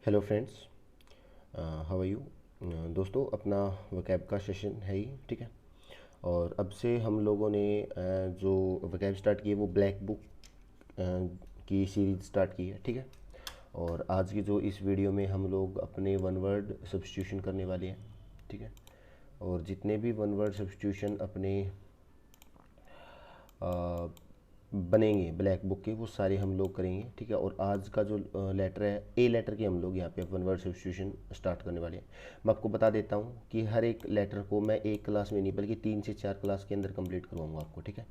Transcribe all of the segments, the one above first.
Hello friends, how are you. दोस्तों, अपना vocab का सेशन है ही, ठीक है। और अब से हम लोगों ने जो वकैब स्टार्ट की है वो ब्लैक बुक की सीरीज स्टार्ट की है, ठीक है। और आज की जो इस वीडियो में हम लोग अपने वन वर्ड सब्स्टिट्यूशन करने वाले हैं, ठीक है। और जितने भी वन वर्ड सब्स्टिट्यूशन अपने बनेंगे ब्लैक बुक के, वो सारे हम लोग करेंगे, ठीक है। और आज का जो लेटर है, ए लेटर के हम लोग यहाँ पे वन वर्ड सब्स्टिट्यूशन स्टार्ट करने वाले हैं। मैं आपको बता देता हूँ कि हर एक लेटर को मैं एक क्लास में नहीं बल्कि 3 से 4 क्लास के अंदर कंप्लीट करवाऊंगा आपको, ठीक है।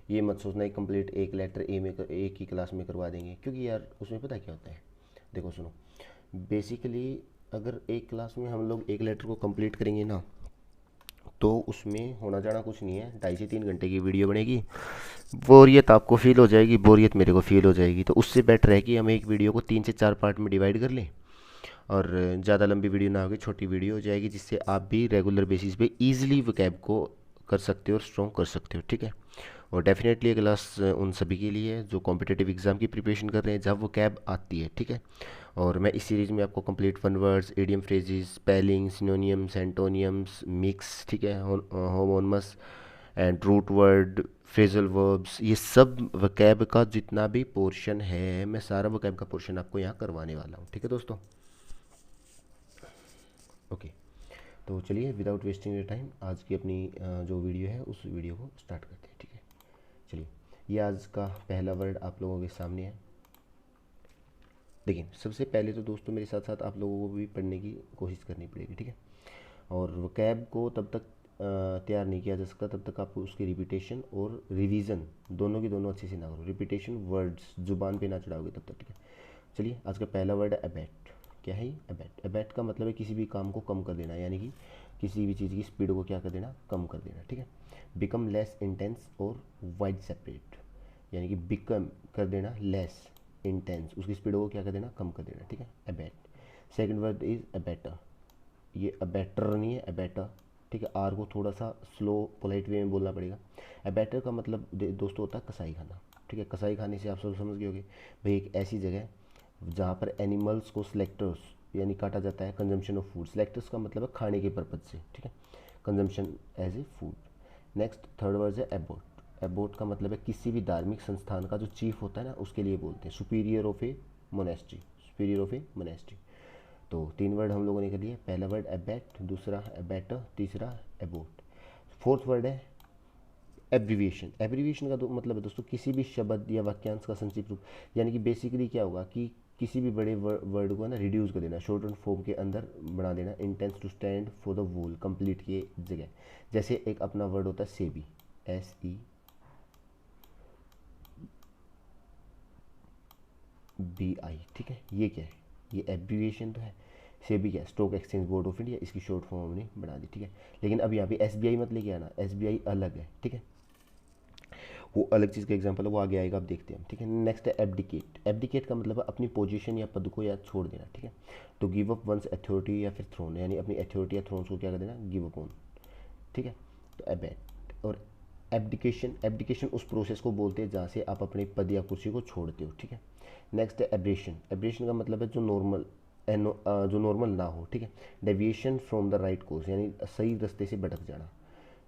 ये मत सोचना कि कंप्लीट एक लेटर एक ही क्लास में करवा देंगे, क्योंकि यार उसमें पता क्या होता है। देखो सुनो, बेसिकली अगर एक क्लास में हम लोग एक लेटर को कंप्लीट करेंगे ना, तो उसमें होना जाना कुछ नहीं है। 2.5 से 3 घंटे की वीडियो बनेगी, बोरियत आपको फील हो जाएगी, बोरियत मेरे को फील हो जाएगी। तो उससे बेटर है कि हम एक वीडियो को 3 से 4 पार्ट में डिवाइड कर लें, और ज़्यादा लंबी वीडियो ना होगी, छोटी वीडियो हो जाएगी, जिससे आप भी रेगुलर बेसिस पे इजीली वकैब को कर सकते हो और स्ट्रॉन्ग कर सकते हो, ठीक है। और डेफिनेटली ये क्लास उन सभी के लिए है जो कॉम्पिटिटिव एग्जाम की प्रिपरेशन कर रहे हैं, जब वो कैब आती है, ठीक है। और मैं इस सीरीज़ में आपको complete one words, idiom phrases, spelling, synonyms, antonyms, mix, ठीक है, homonyms and root word, phrasal verbs, ये सब वकैब का जितना भी पोर्शन है, मैं सारा वकैब का पोर्शन आपको यहाँ करवाने वाला हूँ, ठीक है दोस्तों। ओके, तो चलिए विदाउट वेस्टिंग योर टाइम आज की अपनी जो वीडियो है उस वीडियो को स्टार्ट करते हैं, ठीक है। चलिए, ये आज का पहला वर्ड आप लोगों के सामने है। देखिए, सबसे पहले तो दोस्तों मेरे साथ साथ आप लोगों को भी पढ़ने की कोशिश करनी पड़ेगी, ठीक है। और वकैब को तब तक तैयार नहीं किया जा सकता तब तक आपको उसकी रिपीटेशन और रिवीजन दोनों की दोनों अच्छे से ना करो। रिपीटेशन वर्ड्स जुबान पे ना चढ़ाओगे तब तक, ठीक है। चलिए, आज का पहला वर्ड है अबैट। क्या है ये? अबैट। अबैट का मतलब है किसी भी काम को कम कर देना, यानी कि किसी भी चीज़ की स्पीड को क्या कर देना, कम कर देना, ठीक है। बिकम लेस इंटेंस और वाइड सेपरेट, यानी कि बिकम कर देना लेस इंटेंस, उसकी स्पीड को क्या कर देना, कम कर देना, ठीक है। Abate. Second word is abettor. ये अबैटर नहीं है, अबैटर, ठीक है। आर को थोड़ा सा स्लो पोलाइट वे में बोलना पड़ेगा। अबैटर का मतलब दोस्तों होता है कसाई खाना, ठीक है। कसाई खाने से आप सब समझ गए होगे भाई, एक ऐसी जगह जहाँ पर एनिमल्स को स्लेक्टर्स यानी काटा जाता है, कंजम्पशन ऑफ फूड। स्लेक्टर्स का मतलब है खाने के पर्पज से, ठीक है, consumption as a food. Next third word है एबोट। एबोट का मतलब है किसी भी धार्मिक संस्थान का जो चीफ होता है ना, उसके लिए बोलते हैं, superior of A monastery, superior of A monastery. तो 3 वर्ड हम लोगों ने कर लिए। पहला वर्ड एबैट, दूसरा एबैटर, तीसरा एबोट। फोर्थ वर्ड है एब्रीविएशन। एब्रीविएशन का मतलब है दोस्तों किसी भी शब्द या वाक्यांश का संक्षिप्त रूप, यानी कि बेसिकली क्या होगा कि किसी भी बड़े वर्ड को ना रिड्यूस कर देना, शॉर्ट फॉर्म के अंदर बना देना। Intends to stand for the whole, complete के जगह। जैसे एक अपना वर्ड होता है सेबी, SEBI, ठीक है। ये क्या है? ये एब्रीविएशन तो है। सेबी क्या है? Stock exchange board of India, इसकी शॉर्ट फॉर्म हमने बना दी, ठीक है। लेकिन अब यहाँ पे SBI मत लेके आना, SBI अलग है, ठीक है। वो अलग चीज़ का एग्जांपल है, वो आगे आएगा, आप देखते हैं, ठीक है। नेक्स्ट है एब्डिकेट। एब्डिकेट का मतलब है अपनी पोजीशन या पद को या छोड़ देना, ठीक है। तो गिव अप वंस अथॉरिटी या फिर थ्रोन, यानी अपनी अथॉरिटी या थ्रोन को क्या कर देना, गिव अप ऑन, ठीक है। तो एबैट। और एब्डिकेशन, एब्डिकेशन उस प्रोसेस को बोलते हैं जहाँ से आप अपने पद या कुर्सी को छोड़ते हो, ठीक है। नेक्स्ट है एब्रेशन। एब्रेशन का मतलब है जो नॉर्मल जो नॉर्मल ना हो, ठीक है। Deviation from the right course, यानी सही रास्ते से भटक जाना।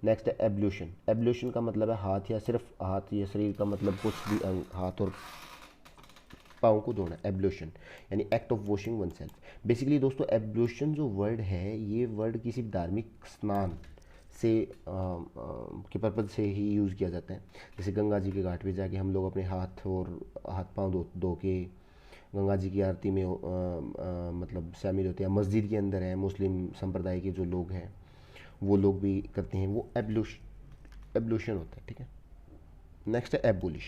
नेक्स्ट है एब्ल्यूशन। एब्ल्यूशन का मतलब है हाथ या सिर्फ हाथ या शरीर का मतलब कुछ भी अंग, हाथ और पाँव को धोना, एब्ल्यूशन, यानी act of washing one self. Basically दोस्तों एब्ल्यूशन जो वर्ड है, ये वर्ड किसी धार्मिक स्नान से के पर्पज से ही यूज़ किया जाता है। जैसे गंगा जी के घाट पे जाके हम लोग अपने हाथ और हाथ पाँव धो धो के गंगा जी की आरती में मतलब शामिल होते हैं। मस्जिद के अंदर है, मुस्लिम संप्रदाय के जो लोग हैं वो लोग भी करते हैं, वो एब्ल्यूशन होता है, ठीक है। नेक्स्ट है एबोलिश।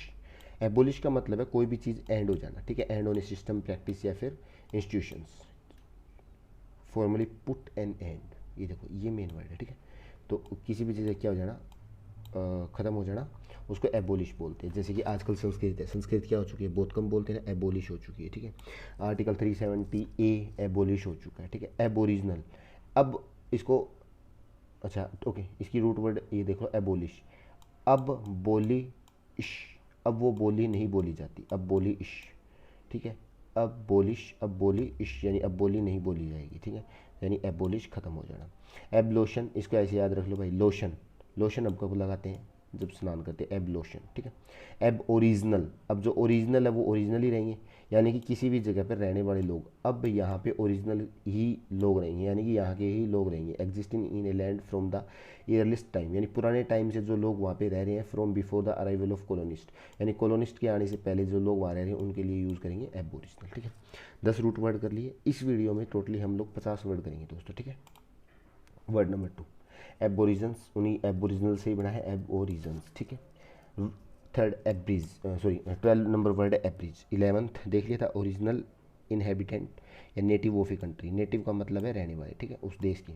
एबोलिश का मतलब है कोई भी चीज़ एंड हो जाना, ठीक है। And on a system, practice या फिर institutions, formally put an end. ये देखो, ये मेन वर्ड है, ठीक है। तो किसी भी चीज़ का क्या हो जाना, ख़त्म हो जाना, उसको एबोलिश बोलते हैं। जैसे कि आजकल संस्कृत है, संस्कृत क्या हो चुकी है, बहुत कम बोलते हैं ना, एबोलिश हो चुकी है, ठीक है। आर्टिकल 370A एबोलिश हो चुका है, ठीक है। एबोरिजिनल, अब इसको, अच्छा ओके, इसकी रूट वर्ड ये देख लो, एबोलिश। अब बोली इश, अब वो बोली नहीं बोली जाती, अब बोली इश, ठीक है। अबोलिश यानी अब बोली नहीं बोली जाएगी, ठीक है, यानी एबोलिश खत्म हो जाना। एबलोशन, इसको ऐसे याद रख लो भाई, लोशन, लोशन अब कब लगाते हैं, जब स्नान करते हैं, एब लोशन, ठीक है। एब ओरिजिनल, अब जो ओरिजिनल है वो ओरिजिनल ही रहेंगे, यानी कि किसी भी जगह पर रहने वाले लोग अब यहाँ पे ओरिजिनल ही लोग रहेंगे, यानी कि यहाँ के ही लोग रहेंगे। Existing in a land from the earliest time, यानी पुराने टाइम से जो लोग वहाँ पे रह रहे हैं, from before the arrival of colonist, यानी कॉलोनिस्ट के आने से पहले जो लोग वहाँ रह रहे हैं उनके लिए यूज़ करेंगे एब ओरिजिनल, ठीक है। 10 रूट वर्ड कर लिए। इस वीडियो में टोटली हम लोग 50 वर्ड करेंगे दोस्तों, ठीक है। वर्ड नंबर 2, एबोरिजन्स, उन्हीं एबोरिजिनल से ही बना है, एबोरिजन्स, ठीक है। थर्ड एब्रिज, 12 नंबर वर्ड है एब्रिज। 11th देख लिया था, ओरिजिनल इनहेबिटेंट या native of a country, native का मतलब है रहने वाले, ठीक है, उस देश की।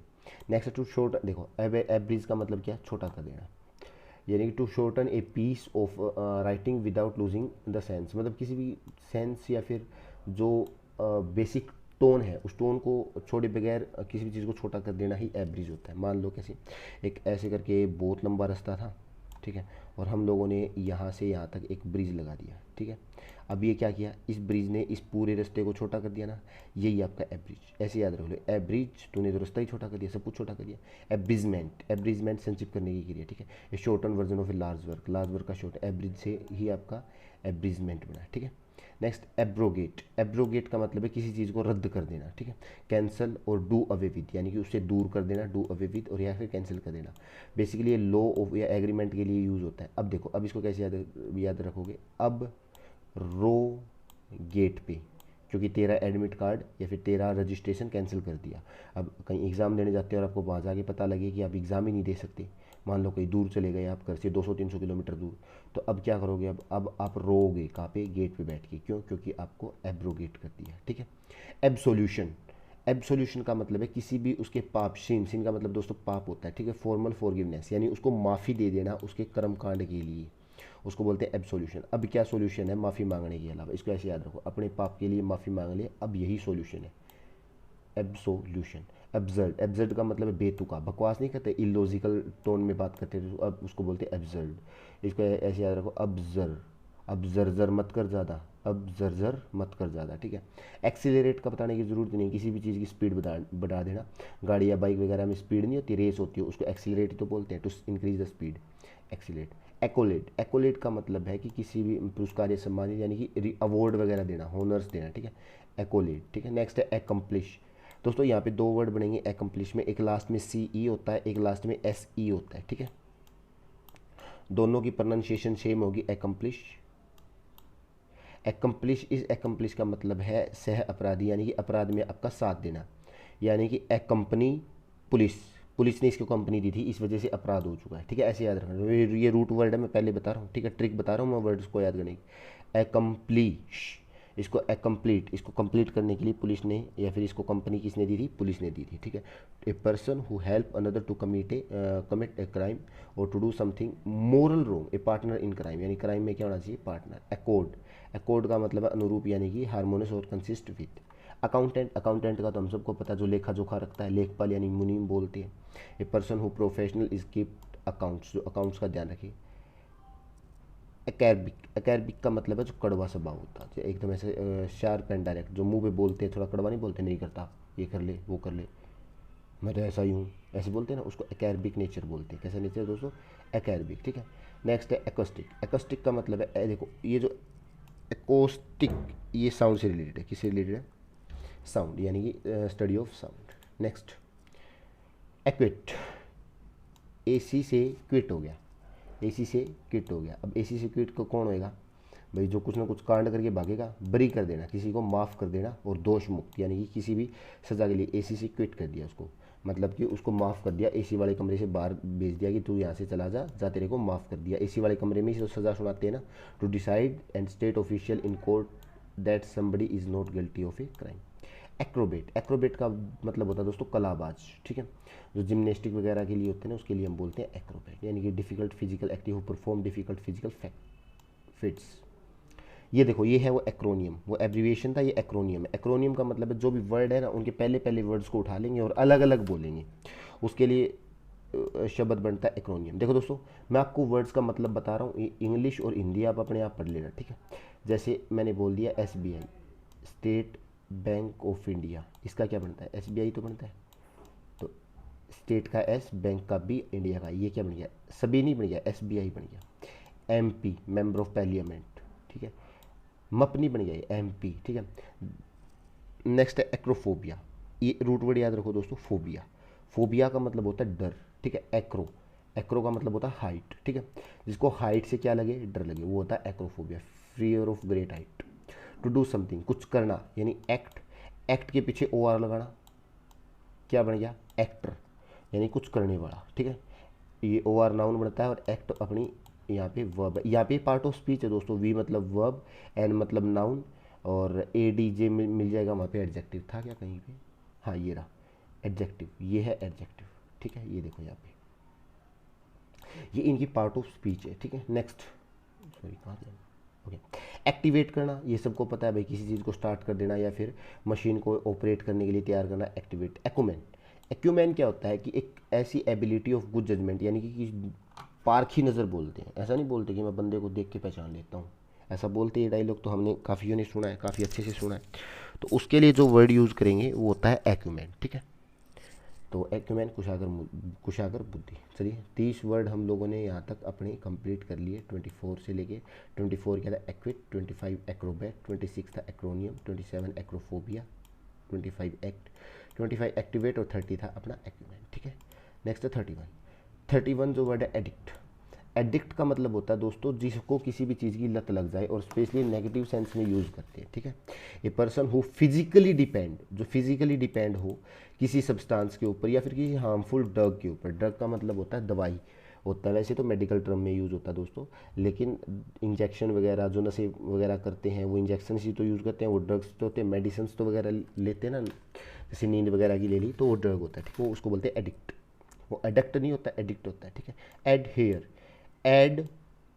नेक्स्ट टू शॉर्ट, देखो एब्रिज का मतलब क्या, छोटा कर देना, यानी कि to shorten a piece of writing without losing the sense, मतलब किसी भी सेंस या फिर जो बेसिक टोन है उस टोन को छोड़े बगैर किसी भी चीज़ को छोटा कर देना ही एब्रिज होता है। मान लो कैसे, एक ऐसे करके बहुत लंबा रास्ता था, ठीक है, और हम लोगों ने यहाँ से यहाँ तक एक ब्रिज लगा दिया, ठीक है। अब ये क्या किया, इस ब्रिज ने इस पूरे रास्ते को छोटा कर दिया ना, यही आपका एब्रिज, ऐसे याद रख लो। एब्रिज, तूने तो रास्ता ही छोटा कर दिया, सब कुछ छोटा कर दिया। एब्रिजमेंट, एब्रिजमेंट संक्षिप्त करने की क्रिया, ठीक है। A shorten version of a large work, large work का शॉर्ट, एब्रिज से ही आपका एब्रिजमेंट बना, ठीक है। नेक्स्ट एब्रोगेट, एब्रोगेट का मतलब है किसी चीज़ को रद्द कर देना, ठीक है। कैंसल और डू अवे विद, यानी कि उससे दूर कर देना, डू अवे विद, और या फिर कैंसिल कर देना। बेसिकली ये लॉ ऑफ या एग्रीमेंट के लिए यूज़ होता है। अब देखो, अब इसको कैसे याद रखोगे, अब रो गेट पे, क्योंकि तेरा एडमिट कार्ड या फिर तेरा रजिस्ट्रेशन कैंसिल कर दिया। अब कहीं एग्ज़ाम देने जाते हो और आपको वहाँ जाके पता लगे कि आप एग्ज़ाम ही नहीं दे सकते, मान लो कहीं दूर चले गए आप घर से 200-300 किलोमीटर दूर, तो अब क्या करोगे, अब आप रोओगे कहाँ पे, गेट पे बैठ के, क्यों, क्योंकि आपको एब्रोगेट कर दिया, ठीक है। एब्सोल्यूशन, एब्सोल्यूशन का मतलब है किसी भी उसके पाप, सिन का मतलब दोस्तों पाप होता है, ठीक है। फॉर्मल फॉरगिवनेस, यानी उसको माफ़ी दे देना उसके कर्म कांड के लिए, उसको बोलते हैं एब्सोल्यूशन। अब क्या सॉल्यूशन है माफ़ी मांगने के अलावा, इसको ऐसे याद रखो, अपने पाप के लिए माफ़ी मांग ले, अब यही सॉल्यूशन है, एब्सोल्यूशन। एब्जर्ड, एब्जर्ड का मतलब है बेतुका, बकवास नहीं करते, इलॉजिकल टोन में बात करते थे, तो अब उसको बोलते हैं एब्जर्ड। इसको ऐसे याद रखो, अब जर मत कर ज़्यादा, अब जर मत कर ज़्यादा, ठीक है। एक्सीलरेट का बताने की ज़रूरत नहीं, किसी भी चीज़ की स्पीड बढ़ा देना, गाड़ी या बाइक वगैरह में स्पीड नहीं होती, रेस होती है, उसको एक्सीलरेट तो बोलते हैं, to increase the speed, accelerate. Accolade, accolade का मतलब है कि किसी भी पुरस्कार या सम्मान, यानी कि अवार्ड वगैरह देना, होनर्स देना, ठीक है, एक्कोलेट, ठीक है। नेक्स्ट है एकम्प्लिश। दोस्तों यहाँ पे 2 वर्ड बनेंगे एकम्प्लिश में, एक लास्ट में सी ई होता है, एक लास्ट में एस ई होता है, ठीक है। दोनों की प्रोनाउंसिएशन सेम होगी, एकम्प्लिश। एकम्प्लिश, इस एकम्प्लिश का मतलब है सह अपराधी, यानी कि अपराध में आपका साथ देना, यानी कि एक कंपनी पुलिस, पुलिस ने इसको कंपनी दी थी, इस वजह से अपराध हो चुका है, ठीक है, ऐसे याद रखना। ये रूट वर्ड है, मैं पहले बता रहा हूँ, ठीक है, ट्रिक बता रहा हूँ मैं वर्ड्स को याद करने की। एकम्प्लिश, इसको कंप्लीट, इसको कंप्लीट करने के लिए पुलिस ने या फिर इसको कंपनी किसने दी थी, पुलिस ने दी थी, ठीक है। A person who help another to commit a crime or to do something moral wrong, a partner in crime, यानी क्राइम में क्या होना चाहिए, पार्टनर। अकॉर्ड, अकॉर्ड का मतलब है अनुरूप, यानी कि हार्मोनियस और कंसिस्ट विद। अकाउंटेंट, अकाउंटेंट का तो हम सबको पता, जो लेखा जोखा रखता है, लेखपाल यानी मुनीम बोलते हैं। ए person who professional is keep accounts, जो अकाउंट्स का ध्यान रखे। एकैरबिक, एकैरबिक का मतलब है जो कड़वा स्वभाव होता है, एकदम ऐसे शार्प एंड डायरेक्ट, जो मुंह पे बोलते हैं, थोड़ा कड़वा नहीं बोलते, नहीं करता, ये कर ले वो कर ले, मैं तो ऐसा ही हूँ, ऐसे बोलते हैं ना, उसको एकैरबिक नेचर बोलते हैं। कैसा नेचर दोस्तों, एकैरबिक, ठीक है। नेक्स्ट है एकोस्टिक, एकोस्टिक का मतलब है देखो, ये जो एकोस्टिक, ये साउंड से रिलेटेड है, किससे रिलेटेड है, साउंड, यानी कि study of sound. Next equity, AC से क्विट हो गया, एसी से क्विट हो गया। अब एसी से क्विट को कौन होएगा भाई, जो कुछ ना कुछ कांड करके भागेगा, बरी कर देना, किसी को माफ़ कर देना, और दोष मुक्त, यानी कि किसी भी सज़ा के लिए एसी से क्विट कर दिया उसको, मतलब कि उसको माफ़ कर दिया, एसी वाले कमरे से बाहर भेज दिया कि तू यहाँ से चला जा, जा तेरे को माफ़ कर दिया। एसी वाले कमरे में ही तो सज़ा सुनाते हैं ना, to decide and state official in court that somebody is not guilty of a crime. Acrobat, acrobat का मतलब होता है दोस्तों कलाबाज, ठीक है, जो जिम्नेस्टिक वगैरह के लिए होते हैं ना, उसके लिए हम बोलते हैं एक्रोबेट, यानी कि difficult physical active who perform difficult physical fits. ये देखो, ये है वो एक्रोनियम, वो एब्रीविएशन था, ये एक्रोनियम है। एक्रोनियम का मतलब है जो भी वर्ड है ना, उनके पहले पहले वर्ड्स को उठा लेंगे और अलग अलग बोलेंगे, उसके लिए शब्द बनता है एक्रोनियम। देखो दोस्तों, मैं आपको वर्ड्स का मतलब बता रहा हूँ, इंग्लिश और हिंदी आप अपने आप पढ़ लेना, ठीक है। जैसे मैंने बोल दिया SBI, state bank of India, इसका क्या बनता है, SBI तो बनता है, तो स्टेट का S, बैंक का B, इंडिया का, ये क्या बन गया, सभी नहीं बन गया, SBI बन गया। MP मेंबर ऑफ पार्लियामेंट, ठीक है, MUP नहीं बन गया, ये MP, ठीक है। नेक्स्ट है एक्रोफोबिया, ये रूट वर्ड याद रखो दोस्तों, फोबिया, फोबिया का मतलब होता है डर, ठीक है। एक्रो, एक्रो का मतलब होता है हाइट, ठीक है, जिसको हाइट से क्या लगे, डर लगे, वो होता है acrophobia, fear of great height. To do something, कुछ करना, यानी एक्ट, एक्ट के पीछे OR लगाना, क्या बन गया, एक्टर, यानी कुछ करने वाला, ठीक है। ये OR नाउन बनता है और एक्ट अपनी यहाँ पे वर्ब है, यहाँ पे पार्ट ऑफ स्पीच है दोस्तों, V मतलब वर्ब, N मतलब नाउन, और ADJ मिल जाएगा, वहाँ पे एडजेक्टिव था क्या कहीं पे, हाँ ये रहा एडजेक्टिव, ये है एडजेक्टिव, ठीक है, ये देखो यहाँ पे, ये इनकी पार्ट ऑफ स्पीच है, ठीक है। नेक्स्ट, सॉरी कहाँ गया, ओके, एक्टिवेट करना, ये सबको पता है भाई, किसी चीज़ को स्टार्ट कर देना या फिर मशीन को ऑपरेट करने के लिए तैयार करना, एक्टिवेट। एक्यूमेन, एक्यूमेन क्या होता है कि एक ऐसी एबिलिटी ऑफ गुड जजमेंट, यानी कि पारखी नज़र बोलते हैं, ऐसा नहीं बोलते कि मैं बंदे को देख के पहचान लेता हूँ, ऐसा बोलते ये डायलॉग तो हमने काफ़ी ने सुना है, काफ़ी अच्छे से सुना है, तो उसके लिए जो वर्ड यूज़ करेंगे वो होता है एक्यूमेन, ठीक है। तो एक्यूमेन कुशागर बुद्धि। चलिए 30 वर्ड हम लोगों ने यहाँ तक अपने कंप्लीट कर लिए, 24 से लेके 24 क्या था, एक्विट, 25 एक्रोबैट, 26 था एक्रोनियम, 27 एक्रोफोबिया, 25 एक्ट, 25 एक्टिवेट और 30 था अपना एक्यूमेन, ठीक है। नेक्स्ट है 31 जो वर्ड है एडिक्ट। एडिक्ट का मतलब होता है दोस्तों जिसको किसी भी चीज़ की लत लग जाए, और स्पेशली नेगेटिव सेंस में यूज़ करते हैं, ठीक है। A person who physically depend, जो फिजिकली डिपेंड हो किसी सब्सटेंस के ऊपर या फिर किसी हार्मफुल ड्रग के ऊपर, ड्रग का मतलब होता है दवाई होता है, वैसे तो मेडिकल टर्म में यूज़ होता है दोस्तों, लेकिन इंजेक्शन वगैरह जो नशे वगैरह करते हैं वो इंजेक्शन ही तो यूज़ करते हैं, वो ड्रग्स तो होते हैं, मेडिसिन तो वगैरह लेते हैं ना, जैसे नींद वगैरह की ले ली तो वो ड्रग होता है, ठीक है, वो उसको बोलते हैं एडिक्ट, वो एडिक्ट नहीं होता, एडिक्ट होता है, ठीक है। एड हेयर, ऐड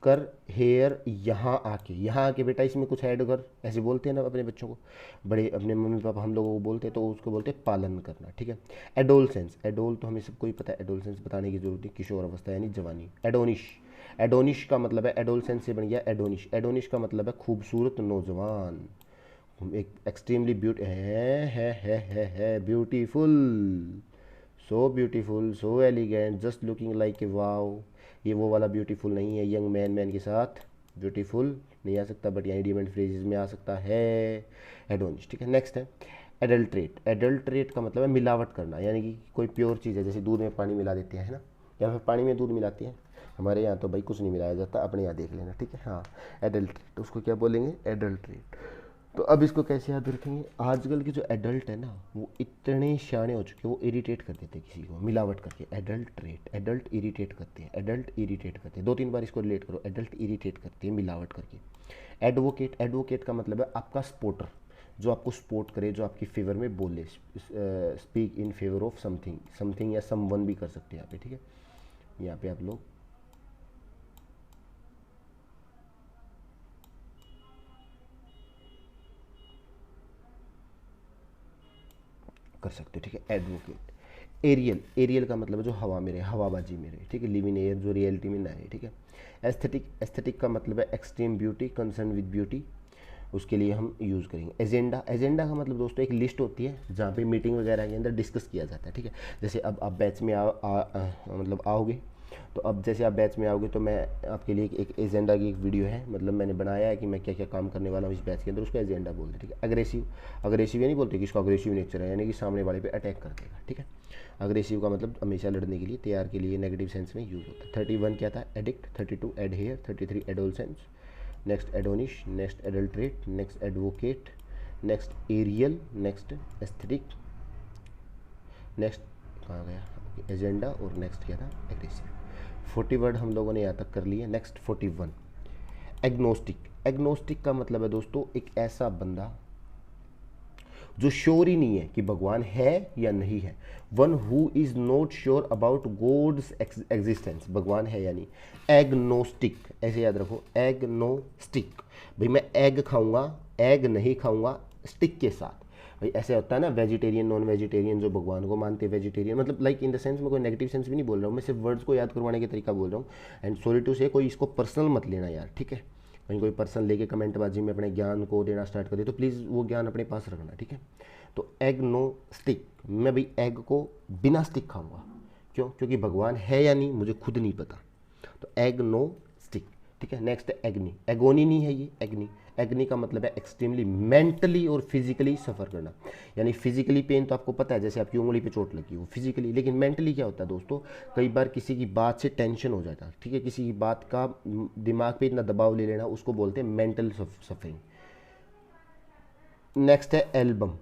कर हेयर, यहाँ आके बेटा इसमें कुछ ऐड कर, ऐसे बोलते हैं ना अपने बच्चों को, बड़े अपने मम्मी पापा हम लोगों को बोलते हैं, तो उसको बोलते हैं पालन करना, ठीक है। एडोलसेंस, एडोल तो हमें सबको ही पता है, एडोलसेंस बताने की जरूरत नहीं, किशोर अवस्था यानी जवानी। एडोनिश, एडोनिश का मतलब है, एडोलसेंस से बन गया एडोनिश, एडोनिश का मतलब है खूबसूरत नौजवान, एक एक्सट्रीमली है beautiful, so beautiful, so elegant, just looking like a wow, ये वो वाला ब्यूटीफुल नहीं है, यंग मैन के साथ ब्यूटीफुल नहीं आ सकता, बट यहाँ इडियम फ्रेजेस में आ सकता है एडोनिश, ठीक है। नेक्स्ट है एडल्ट्रेट, एडल्ट्रेट का मतलब है मिलावट करना, यानी कि कोई प्योर चीज़ है, जैसे दूध में पानी मिला देते हैं, है ना, या फिर पानी में दूध मिलाते हैं, हमारे यहाँ तो भाई कुछ नहीं मिलाया जाता, अपने यहाँ देख लेना, ठीक है। हाँ एडल्ट्रेट, उसको क्या बोलेंगे, एडल्ट्रेट। तो अब इसको कैसे याद रखेंगे, आजकल के जो एडल्ट है ना वो इतने शाने हो चुके हैं, वो इरिटेट कर देते हैं किसी को मिलावट करके, एडल्ट्रेट, एडल्ट इरिटेट करते हैं, एडल्ट इरिटेट करते हैं, 2-3 बार इसको रिलेट करो, एडल्ट इरिटेट करते हैं मिलावट करके। एडवोकेट, एडवोकेट का मतलब है आपका सपोर्टर, जो आपको सपोर्ट करे, जो आपकी फेवर में बोले, speak in favour of something, something या समवन भी कर सकते हैं यहाँ पे, ठीक है। यहाँ पे आप लोग कर सकते हो, ठीक है। एडवोकेट। एरियल, एरियल का मतलब है जो हवा में रहे, हवाबाजी में रहे, ठीक है, लिव इन एयर, जो रियलिटी में ना रहे, ठीक है। एस्थेटिक, एस्थेटिक का मतलब है extreme beauty, concern with beauty, उसके लिए हम यूज़ करेंगे। एजेंडा, एजेंडा का मतलब दोस्तों एक लिस्ट होती है जहाँ पे मीटिंग वगैरह के अंदर डिस्कस किया जाता है, ठीक है। जैसे अब आप बैच में मतलब आओगे, तो अब जैसे आप बैच में आओगे तो मैं आपके लिए एक एजेंडा की एक वीडियो है, मतलब मैंने बनाया है कि मैं क्या क्या काम करने वाला हूँ इस बैच के अंदर, उसको एजेंडा बोलते हैं, ठीक है। अग्रेसिव, अग्रेसिव ये नहीं बोलते कि इसका अग्रेसिव नेचर है, यानी कि सामने वाले पे अटैक कर देगा, ठीक है। अग्रेसिव का मतलब हमेशा लड़ने के लिए तैयार, के लिए नेगेटिव सेंस में यूज़ होता है। 31 क्या था, addict, 32 adhere, 33 adolescence, next admonish, next adulterate, next advocate, next aerial, next aesthetic, next कहाँ गया एजेंडा, और नेक्स्ट क्या था एग्रेसिव। 40 वर्ड हम लोगों ने यहाँ तक कर लिए। Next 41 agnostic. एग्नोस्टिक का मतलब है दोस्तों एक ऐसा बंदा जो श्योर ही नहीं है कि भगवान है या नहीं है, one who is not sure about God's existence, भगवान है या नहीं। एग्नोस्टिक, ऐसे याद रखो, एग्नोस्टिक, भाई मैं एग खाऊंगा, एग नहीं खाऊंगा स्टिक के साथ, भाई ऐसे होता है ना, वेजिटेरियन नॉन वेजिटेरियन जो भगवान को मानते हैं, वेजिटेरियन मतलब लाइक इन द सेंस में कोई नेगेटिव सेंस भी नहीं बोल रहा हूँ, मैं सिर्फ वर्ड्स को याद करवाने के तरीका बोल रहा हूँ, एंड सॉरी टू से कोई इसको पर्सनल मत लेना यार, ठीक है, कहीं कोई पर्सन लेके कमेंटबाजी में अपने ज्ञान को देना स्टार्ट करे तो प्लीज़ वो ज्ञान अपने पास रखना, ठीक है। तो एग नो स्टिक, मैं भाई एग को बिना स्टिक खाऊंगा, क्यों? क्योंकि भगवान है या नहीं मुझे खुद नहीं पता। तो एग नो स्टिक, ठीक है। नेक्स्ट है एग्नी, एगोनी नहीं है ये, एग्नी। एग्नी का मतलब है एक्सट्रीमली मेंटली और फिजिकली सफ़र करना, यानी फिजिकली पेन तो आपको पता है, जैसे आपकी उंगली पे चोट लगी वो फिजिकली, लेकिन मेंटली क्या होता है दोस्तों, कई बार किसी की बात से टेंशन हो जाता है, ठीक है, किसी की बात का दिमाग पे इतना दबाव ले लेना, उसको बोलते हैं मेंटल सफरिंग। नेक्स्ट है album,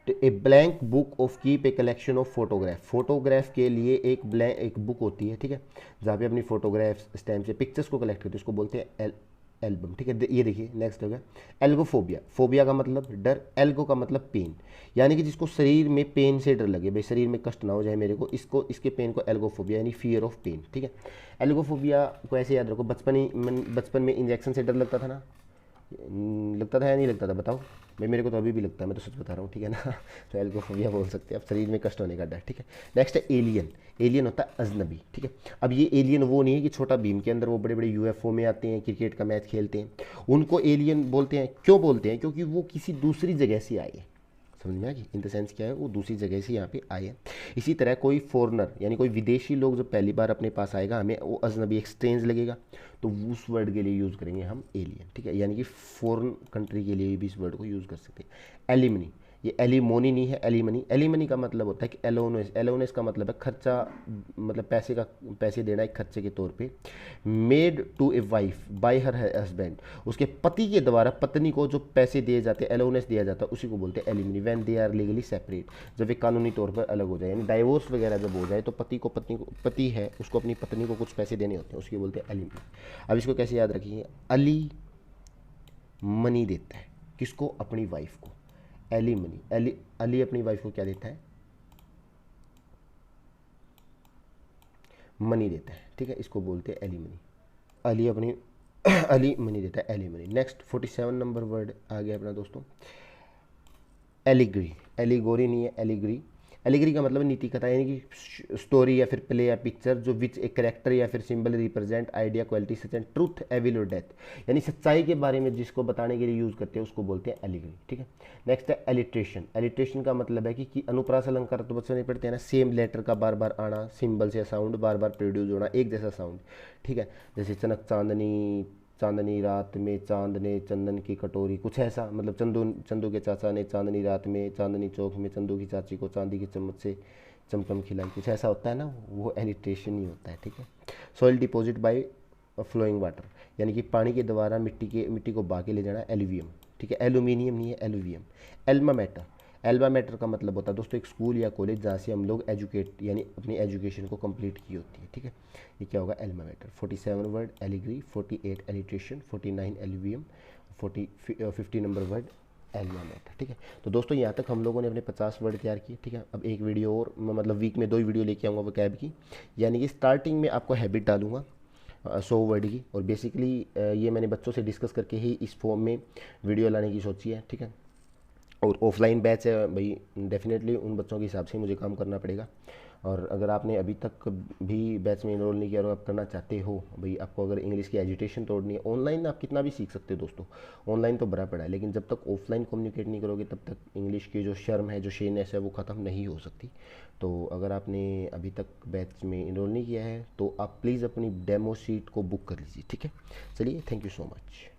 a blank book of keep a collection of photograph, photograph के लिए एक बुक होती है, ठीक है, जहाँ पे अपनी फोटोग्राफ्स स्टैम्प से पिक्चर्स को कलेक्ट करते हैं, उसको बोलते हैं एल्बम, ठीक है। ये देखिए नेक्स्ट हो गया एल्गोफोबिया, फोबिया का मतलब डर, एल्गो का मतलब पेन, यानी कि जिसको शरीर में पेन से डर लगे, भाई शरीर में कष्ट ना हो जाए मेरे को, इसको इसके पेन को एल्गोफोबिया यानी फियर ऑफ पेन, ठीक है। एल्गोफोबिया को ऐसे याद रखो, बचपन में इंजेक्शन से डर लगता था ना, लगता था या नहीं लगता था बताओ भाई, मेरे को तो अभी भी लगता है, मैं तो सच बता रहा हूँ, ठीक है ना। तो एल्गोफोबिया बोल सकते हैं आप, शरीर में कष्ट होने का डर, ठीक है। नेक्स्ट है एलियन, एलियन होता है अजनबी, ठीक है। अब ये एलियन वो नहीं है कि छोटा भीम के अंदर वो बड़े बड़े यूएफओ में आते हैं, क्रिकेट का मैच खेलते हैं, उनको एलियन बोलते हैं। क्यों बोलते हैं? क्योंकि वो किसी दूसरी जगह से आए हैं, समझ में आ गई, इन द सेंस क्या है, वो दूसरी जगह से यहाँ पे आए हैं। इसी तरह कोई फॉरनर यानी कोई विदेशी लोग जब पहली बार अपने पास आएगा, हमें वो अजनबी एक्सट्रेंज लगेगा, तो उस वर्ड के लिए यूज़ करेंगे हम एलियन, ठीक है, यानी कि फॉरेन कंट्री के लिए भी इस वर्ड को यूज़ कर सकते हैं। एलिमनी, ये एलिमोनी नहीं है, एलिमनी। एलिमनी का मतलब होता है कि एलोनेस, एलोनेस का मतलब है खर्चा, मतलब पैसे देना एक खर्चे के तौर पे। Made to a wife by her husband, उसके पति के द्वारा पत्नी को जो पैसे दिए जाते हैं, एलोनेस दिया जाता है, उसी को बोलते हैं alimony. When they are legally separate, जब वे कानूनी तौर पर अलग हो जाए, यानी डाइवोर्स वगैरह जब हो जाए, तो पति है उसको अपनी पत्नी को कुछ पैसे देने होते हैं, उसकी बोलते हैं एलिमनी। अब इसको कैसे याद रखिए, अली मनी देता है किसको? अपनी वाइफ को, एली मनी। अली अपनी वाइफ को क्या देता है? मनी देता है, ठीक है, इसको बोलते हैं एली मनी। अली अपनी अली मनी देता है, alimony. Next 47 number word आ गया अपना दोस्तों, एलिग्री, एलिगोरी नहीं है, एलिग्री। एलिग्री का मतलब नीति कथा, यानी कि स्टोरी या फिर प्ले या पिक्चर जो विच एक करेक्टर या फिर symbol represent idea quality such and truth evil और डेथ, यानी सच्चाई के बारे में जिसको बताने के लिए यूज़ करते हैं उसको बोलते हैं एलिग्री, ठीक है। नेक्स्ट है एलिट्रेशन, एलिट्रेशन का मतलब है कि अनुप्रास अलंकार तो बच्चों ने पढ़ते हैं ना, सेम लेटर का बार बार आना, सिंबल्स या साउंड बार बार प्रोड्यूस होना, एक जैसा साउंड, ठीक है, जैसे चनक चांदनी, चांदनी रात में चांद ने चंदन की कटोरी, कुछ ऐसा, मतलब चंदू के चाचा ने चांदनी रात में चांदनी चौक में चंदू की चाची को चांदी की चम्मच से चमचम खिलाई, कुछ ऐसा होता है ना, वो एलिट्रेशन ही होता है, ठीक है। Soil deposit by flowing water, यानी कि पानी के द्वारा मिट्टी को बहा के ले जाना, एलुवियम, ठीक है, एल्यूमिनियम नहीं है, alluvium. Elma matter, Elma matter का मतलब होता है दोस्तों एक स्कूल या कॉलेज जहाँ से हम लोग एजुकेट यानी अपनी एजुकेशन को कंप्लीट की होती है, ठीक है। ये क्या होगा? Elma matter. 47 word allegory, 48 alliteration, 49 alluvium, 50 number word Elma matter, ठीक है। तो दोस्तों यहाँ तक हम लोगों ने अपने 50 वर्ड तैयार किए, ठीक है। अब एक वीडियो और, मतलब वीक में 2 ही वीडियो लेके आऊँगा वोकैब की, यानी कि स्टार्टिंग में आपको हैबिट डालूंगा 100 वर्ड की, और बेसिकली ये मैंने बच्चों से डिस्कस करके ही इस फॉर्म में वीडियो लाने की सोची है, ठीक है। और ऑफलाइन बैच है भाई, डेफिनेटली उन बच्चों के हिसाब से मुझे काम करना पड़ेगा। और अगर आपने अभी तक भी बैच में इनरोल नहीं किया और आप करना चाहते हो भाई, आपको अगर इंग्लिश की एजुटेशन तोड़नी है, ऑनलाइन आप कितना भी सीख सकते हो दोस्तों, ऑनलाइन तो बड़ा पड़ा है, लेकिन जब तक ऑफलाइन कम्युनिकेट नहीं करोगे तब तक इंग्लिश की जो शर्म है, जो शेरनेस है, वो ख़त्म नहीं हो सकती। तो अगर आपने अभी तक बैच में इनरोल नहीं किया है तो आप प्लीज़ अपनी डेमो शीट को बुक कर लीजिए, ठीक है। चलिए, थैंक यू सो मच।